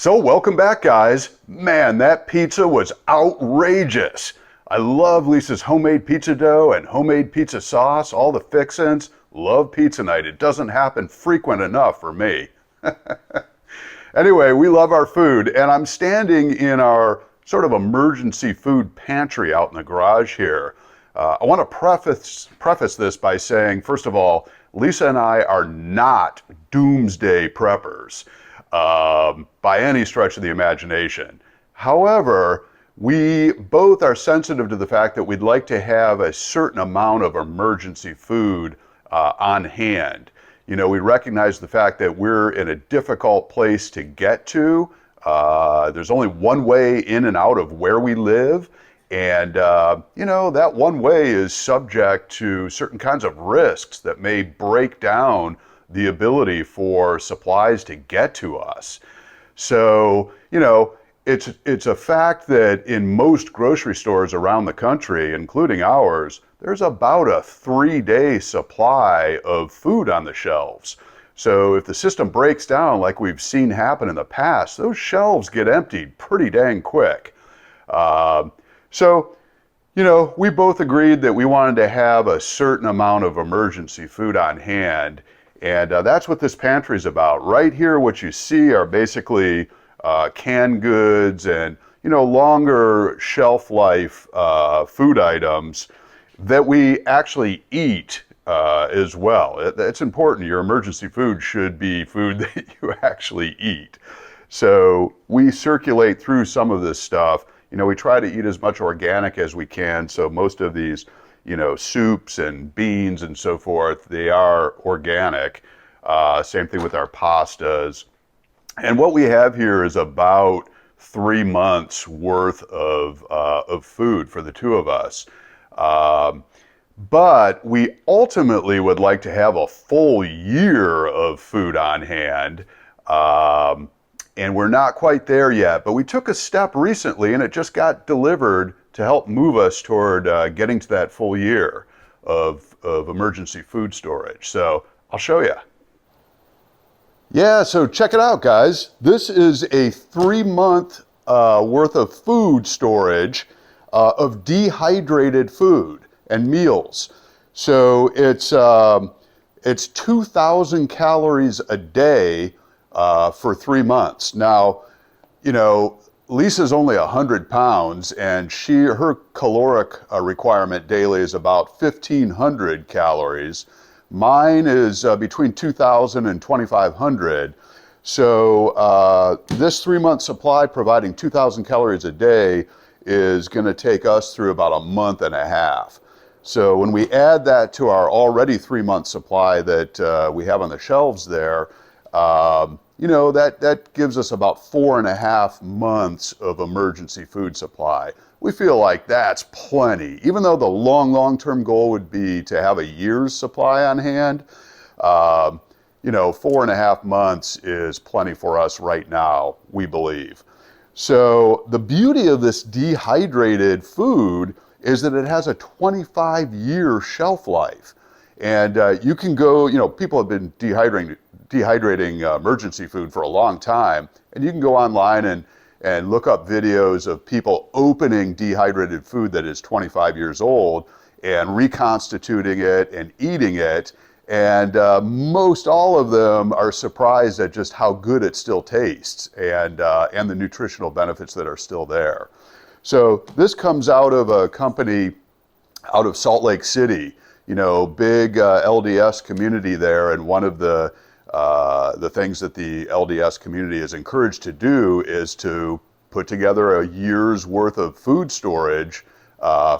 So welcome back, guys. Man, that pizza was outrageous. I love Lisa's homemade pizza dough and homemade pizza sauce, all the fixins. Love pizza night. It doesn't happen frequent enough for me. Anyway, we love our food, and I'm standing in our sort of emergency food pantry out in the garage here. I want to preface this by saying, first of all, Lisa and I are not doomsday preppers by any stretch of the imagination. However, we both are sensitive to the fact that we'd like to have a certain amount of emergency food on hand. You know, we recognize the fact that we're in a difficult place to get to. There's only one way in and out of where we live. And, you know, that one way is subject to certain kinds of risks that may break down the ability for supplies to get to us. So, you know, it's a fact that in most grocery stores around the country, including ours, there's about a 3-day supply of food on the shelves. So if the system breaks down like we've seen happen in the past, those shelves get emptied pretty dang quick. So, you know, we both agreed that we wanted to have a certain amount of emergency food on hand. And that's what this pantry is about. Right here, what you see are basically canned goods and, you know, longer shelf life food items that we actually eat as well. It's important. Your emergency food should be food that you actually eat. So we circulate through some of this stuff. You know, we try to eat as much organic as we can. So most of these, you know, soups and beans and so forth, they are organic. Same thing with our pastas. And what we have here is about 3 months worth of food for the two of us. But we ultimately would like to have a full year of food on hand. And we're not quite there yet, but we took a step recently and it just got delivered to help move us toward getting to that full year of emergency food storage. So I'll show you. Yeah, so check it out, guys. This is a 3-month worth of food storage of dehydrated food and meals. So it's 2,000 calories a day for 3 months. Now, you know, Lisa's only 100 pounds and her caloric requirement daily is about 1,500 calories. Mine is between 2,000 and 2,500. So this 3-month supply providing 2,000 calories a day is going to take us through about a month and a half. So when we add that to our already 3-month supply that we have on the shelves there, you know, that gives us about 4.5 months of emergency food supply. We feel like that's plenty. Even though the long-term goal would be to have a year's supply on hand, you know, 4.5 months is plenty for us right now, we believe. So the beauty of this dehydrated food is that it has a 25-year shelf life. And you can go, you know, people have been dehydrating emergency food for a long time, and you can go online and look up videos of people opening dehydrated food that is 25 years old and reconstituting it and eating it. And most all of them are surprised at just how good it still tastes and the nutritional benefits that are still there. So this comes out of a company out of Salt Lake City, you know, big LDS community there. And one of the things that the LDS community is encouraged to do is to put together a year's worth of food storage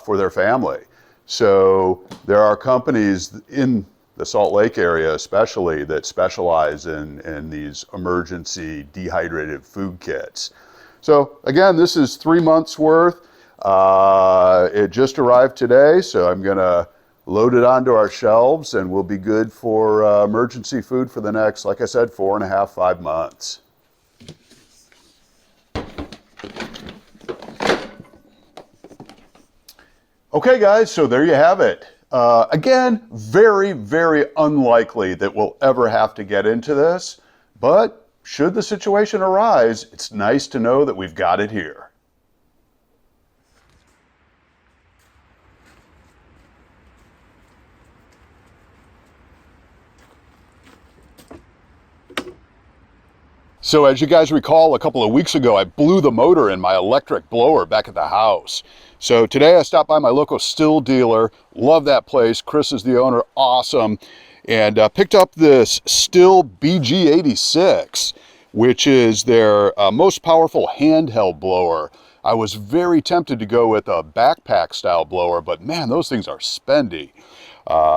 for their family. So there are companies in the Salt Lake area especially that specialize in these emergency dehydrated food kits. So again, this is 3 months worth. It just arrived today, so I'm gonna load it onto our shelves and we'll be good for emergency food for the next, like I said, 4.5, 5 months. Okay guys, so there you have it. Again, very, very unlikely that we'll ever have to get into this, but should the situation arise, it's nice to know that we've got it here. So as you guys recall, a couple of weeks ago, I blew the motor in my electric blower back at the house. So today I stopped by my local Sthil dealer. Love that place. Chris is the owner. Awesome. And picked up this Sthil BG86, which is their most powerful handheld blower. I was very tempted to go with a backpack style blower, but man, those things are spendy.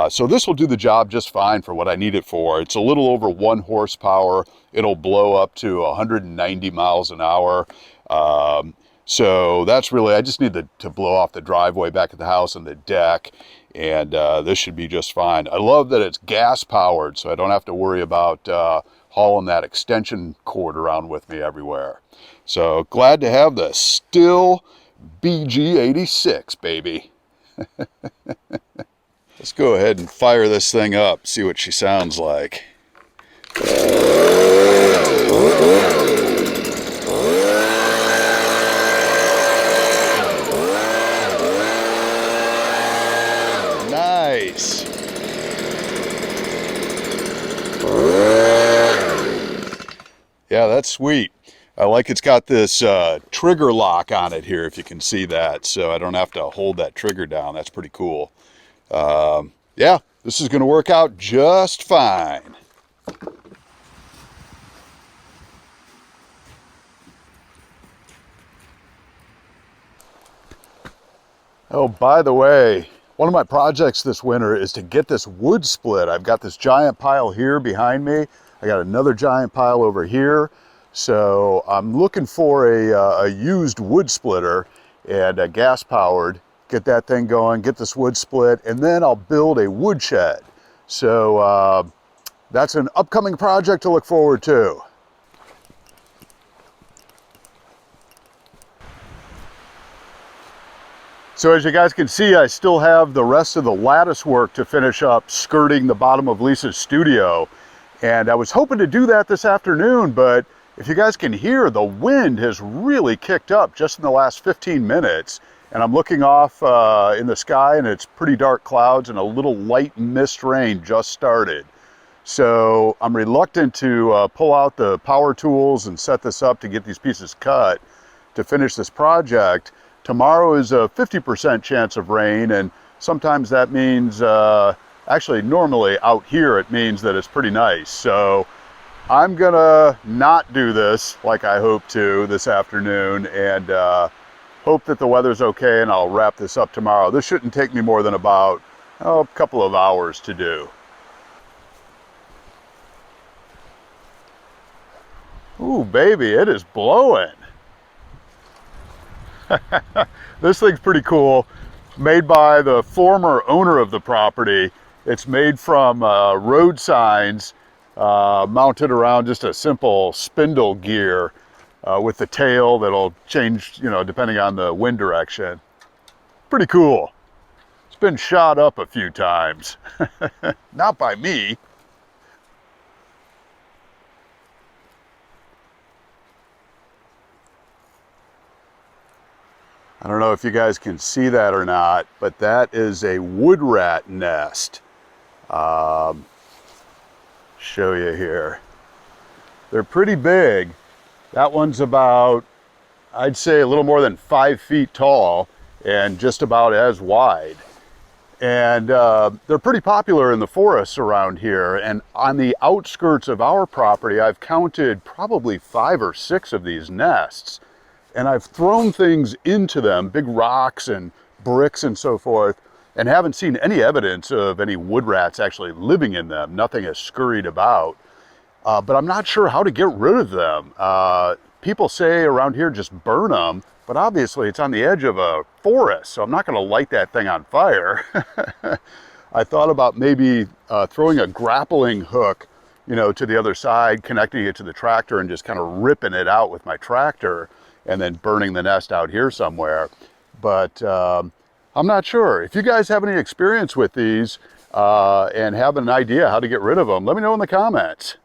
So this will do the job just fine for what I need it for. It's a little over 1 horsepower. It'll blow up to 190 miles an hour. So that's really, I just need to blow off the driveway back at the house and the deck, and this should be just fine. I love that it's gas powered, so I don't have to worry about hauling that extension cord around with me everywhere. So glad to have the Sthil BG86, baby. Let's go ahead and fire this thing up, see what she sounds like. Nice. Yeah, that's sweet. I like it's got this trigger lock on it here, if you can see that, so I don't have to hold that trigger down. That's pretty cool. Yeah, this is going to work out just fine. Oh, by the way, one of my projects this winter is to get this wood split. I've got this giant pile here behind me. I got another giant pile over here. So I'm looking for a used wood splitter and gas powered. Get that thing going, get this wood split, and then I'll build a wood shed. So that's an upcoming project to look forward to. So as you guys can see, I still have the rest of the lattice work to finish up skirting the bottom of Lisa's studio. And I was hoping to do that this afternoon, but if you guys can hear, the wind has really kicked up just in the last 15 minutes. And I'm looking off in the sky, and it's pretty dark clouds, and a little light mist rain just started. So I'm reluctant to pull out the power tools and set this up to get these pieces cut to finish this project. Tomorrow is a 50% chance of rain, and sometimes that means, actually normally out here it means that it's pretty nice. So I'm gonna not do this like I hope to this afternoon, and hope that the weather's okay, and I'll wrap this up tomorrow. This shouldn't take me more than about a couple of hours to do. Ooh, baby, it is blowing. This thing's pretty cool. Made by the former owner of the property. It's made from road signs mounted around just a simple spindle gear. With the tail that'll change, depending on the wind direction. Pretty cool. It's been shot up a few times. Not by me. I don't know if you guys can see that or not, but that is a wood rat nest. Show you here. They're pretty big. That one's about, I'd say, a little more than 5 feet tall and just about as wide. And they're pretty popular in the forests around here. And on the outskirts of our property, I've counted probably 5 or 6 of these nests. And I've thrown things into them, big rocks and bricks and so forth, and haven't seen any evidence of any wood rats actually living in them. Nothing has scurried about. But I'm not sure how to get rid of them. People say around here just burn them, but obviously it's on the edge of a forest, so I'm not going to light that thing on fire. I thought about maybe throwing a grappling hook, to the other side, connecting it to the tractor and just kind of ripping it out with my tractor and then burning the nest out here somewhere. But I'm not sure. If you guys have any experience with these and have an idea how to get rid of them, let me know in the comments.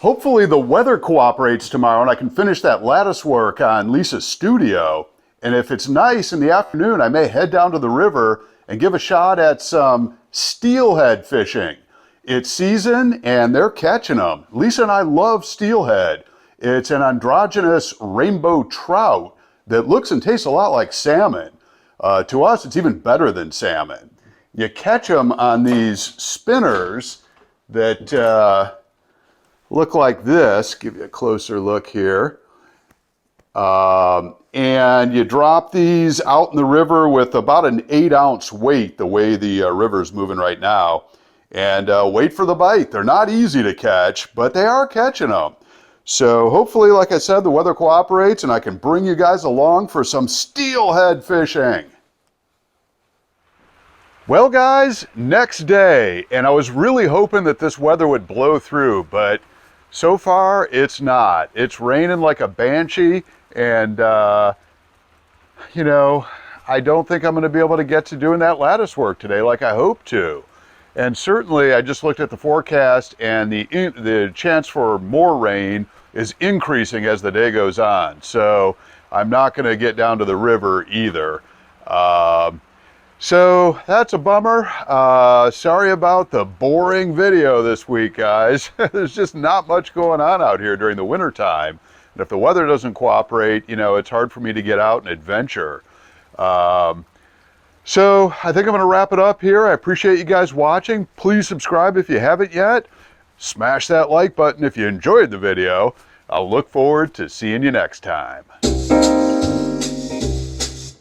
Hopefully the weather cooperates tomorrow and I can finish that lattice work on Lisa's studio. And if it's nice in the afternoon, I may head down to the river and give a shot at some steelhead fishing. It's season and they're catching them. Lisa and I love steelhead. It's an androgynous rainbow trout that looks and tastes a lot like salmon. To us, it's even better than salmon. You catch them on these spinners that look like this. Give you a closer look here. And you drop these out in the river with about an 8-ounce weight, the way the river's moving right now, and wait for the bite. They're not easy to catch, but they are catching them. So hopefully, like I said, the weather cooperates and I can bring you guys along for some steelhead fishing. Well guys, next day, and I was really hoping that this weather would blow through, but so far it's not. It's raining like a banshee, and you know, I don't think I'm going to be able to get to doing that lattice work today like I hope to. And certainly I just looked at the forecast and the chance for more rain is increasing as the day goes on. So I'm not going to get down to the river either. So that's a bummer. Sorry about the boring video this week, guys. There's just not much going on out here during the winter time. And if the weather doesn't cooperate, you know, it's hard for me to get out and adventure. So I think I'm going to wrap it up here. I appreciate you guys watching. Please subscribe if you haven't yet. Smash that like button if you enjoyed the video. I'll look forward to seeing you next time.